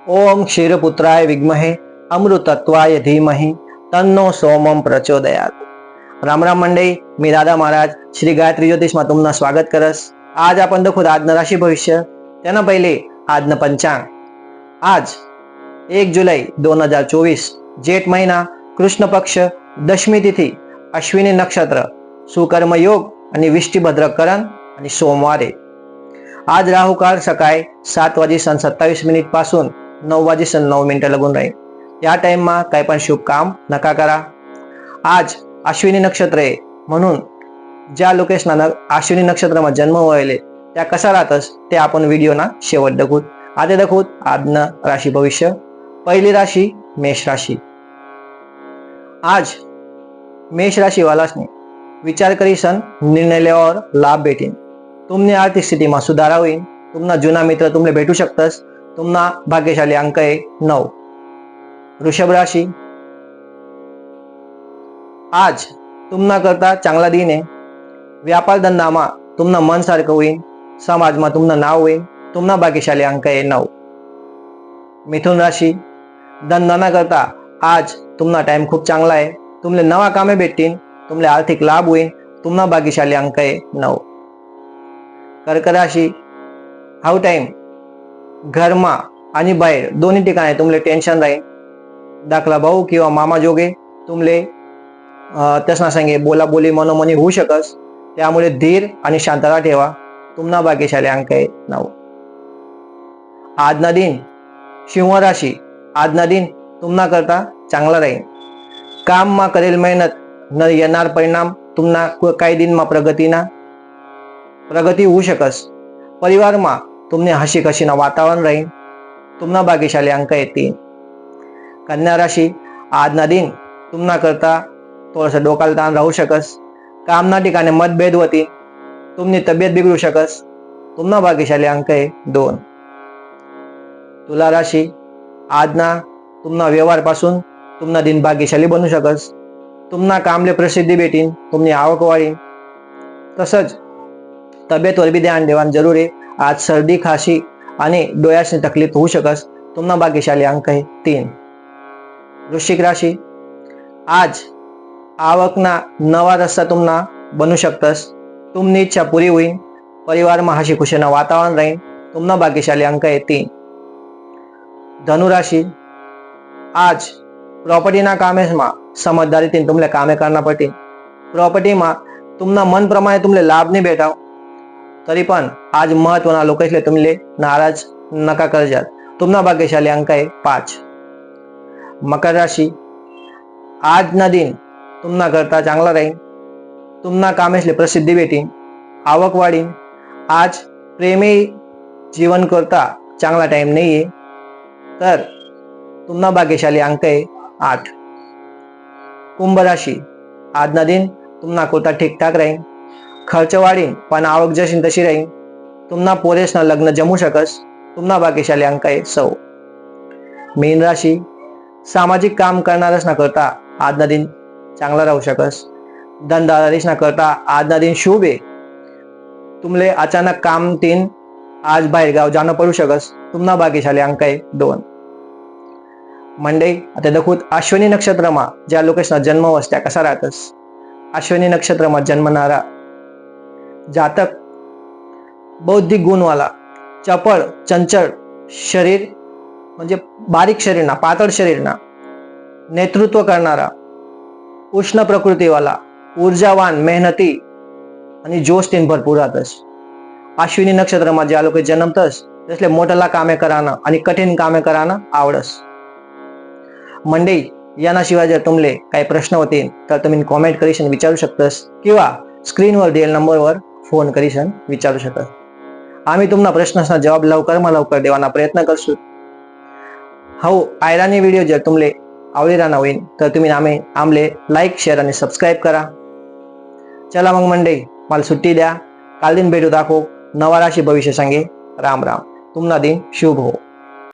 ओम क्षीरपुत्राय विद्महे अमृतत्वाय धीमहि तन्नो सोमम प्रचोदयात। राम राम मंडळी, मी दादा महाराज श्री गायत्री ज्योतिषમાં तुमनं स्वागत करस। आज आपण देखो આજના રાશિ ભવિષ્ય તેના પહેલે આજના પંચાંગ। आज 1 जुलै 2024 जेठ महीना कृष्ण पक्ष दशमी तिथी अश्विनी नक्षत्र सुकर्म योग आणि विष्टिभद्र करण आणि सोमवारे। आज राहू काळ सकाळी 7:27 पासून 9:09 लागून राहील। या टाइम मा काही पण शुभ काम नका करा। आज अश्विनी नक्षत्र आहे म्हणून ज्या लोकेशना अश्विनी नक्षत्राમાં जन्म होयले त्या कसा राहतस ते आपण व्हिडिओना शेवट देखूत। आता देखूत आजनं राशी भविष्य। पहिली राशी मेष राशी। आज मेष राशि वालासने विचार करीसन निर्णय लेवावर लाभ भेटीन। तुमनी आर्थिक स्थितीમાં सुधारा होईल। तुमना जुना मित्र तुमले भेटू शकतस। तुमना भाग्यशाली अंक आहे 9। वृषभ राशी। आज तुमना करता चांगला दिन आहे। व्यापार धंदामा तुमना मन सारखं होईल। समाजमा तुमना नाव होईल। तुमना भाग्यशाली अंक आहे 9। मिथुन राशी। धंदाना करता आज तुमना टाइम खूप चांगला आहे। तुमले नवा कामे भेटतील। तुमले आर्थिक लाभ होईल। तुमना भाग्यशाली अंक आहे 9। कर्क राशी। हाऊ टाइम घरमा आणि बाहेर दोन्ही ठिकाणी तुमले टेन्शन राहील। दाखला भाऊ किंवा मामा जोगे तुमले त्यासना संगे बोलाबोली मनोमनी होऊ शकस। त्यामुळे धीर आणि शांतता ठेवा। तुमना भाग्यशाली अंक आहे 9। आजना दिन सिंह राशी। आजना दिन तुमना करता चांगला राहील। काम मा करेल मेहनत न येणार परिणाम तुमना काही दिन मा प्रगती होऊ शकस। परिवार मा तुमने हसी कशीना वातावरण राहील। तुमना भाग्यशाली अंक आहे 3। कन्या राशी। आजना दिन तुमना करता थोडस डोकाल ताण राहू शकस। कामना ठिकाणी मतभेद होती। तुमनी तब्येत बिघडू शकस। तुमना भाग्यशाली अंक आहे 2। तुला राशी। आजना तुमना व्यवहार पासून तुमना दिन भाग्यशाली बनू शकस। तुमना कामले प्रसिद्धी भेटीन। तुमनी आवक वाढीन। तसंच तब्येतवर बी ध्यान देवान जरूर आहे। आज सर्दी खासी आणि डोळ्याची तकलीफ होऊ शकस। तुमना भाग्यशाली अंक आहे 3। वृश्चिक राशी। आज आवकना नवा रस्ता तुमना बनू शकतस। तुमनी इच्छा पुरी होईल। परिवार मा हसी खुशीना वातावरण राहील। तुमना भाग्यशाली अंक आहे 3। धनु राशी। आज प्रॉपर्टीना कामेसमा समझदारीतीन तुमले कामे करना पडतील। प्रॉपर्टीमा तुमना मन प्रमाणे तुमले लाभ नाही भेटाव तरी पण आज महत्वना लोकेशले तुमले नाराज नका करजात। तुमना भाग्यशाली अंक आहे 5। मकर राशी। आजना दिन तुमना करता चांगला राहील। तुमना कामेसले प्रसिद्धी भेटीन। आवक वाढीन। आज प्रेमी जीवन करता चांगला टाइम नाहीये तर तुमना भाग्यशाली अंक आहे 8। कुंभ राशी। आजना दिन तुमना कोता ठीक ठाक राहील। खर्च वाढीन पण आवक जशी तशी राहील। तुमना पोरेसना लग्न जमू शकस। तुमना भाग्यशाली अंक आहे 6। मीन राशी। सामाजिक काम करणारसना करता आजना दिन चांगला राहू शकस। धंदादारीसना करता आजना दिन शुभ आहे। तुमले अचानक काम तीन आज बाहेर गाव जाणं पडू शकस। तुमना भाग्यशाली अंक आहे 2। मंडई आता देखूत अश्विनी नक्षत्रमा ज्या लोकेशना जन्म होस त्या कसा राहतस। अश्विनी नक्षत्रमा जन्मणारा जातक बौद्धिक गुणवाला, चपळ चंचल शरीर म्हणजे बारीक शरीरना पातळ शरीरना, नेतृत्व करणारा, उष्ण प्रकृतीवाला, ऊर्जावान, मेहनती आणि जोश तीन भरपूर राहतस। अश्विनी नक्षत्रमा ज्या लोक जन्मतस त्यासले मोठला कामे कराना आणि कठीण कामे कराना आवडस। मंडई यानाशिवाय जर तुमले काही प्रश्न होतील तर तुम्ही कॉमेंट करीशन विचारू शकतस किंवा स्क्रीनवर दिलेल्या नंबरवर फोन करीशन विचारू शकतस। आम्ही तुमना प्रश्नांना जवाब लवकर देवाना प्रयत्न करसू। हो आयरानी व्हिडिओ जर तुमले आवडी राहणार होईल तर तुम्ही आमले लाईक शेअर आणि सबस्क्राईब करा। चला मग मंडई मला सुट्टी द्या। काल दिन भेटू दाखव नवा राशी भविष्य सांगे। राम राम। तुमना दिन शुभ हो।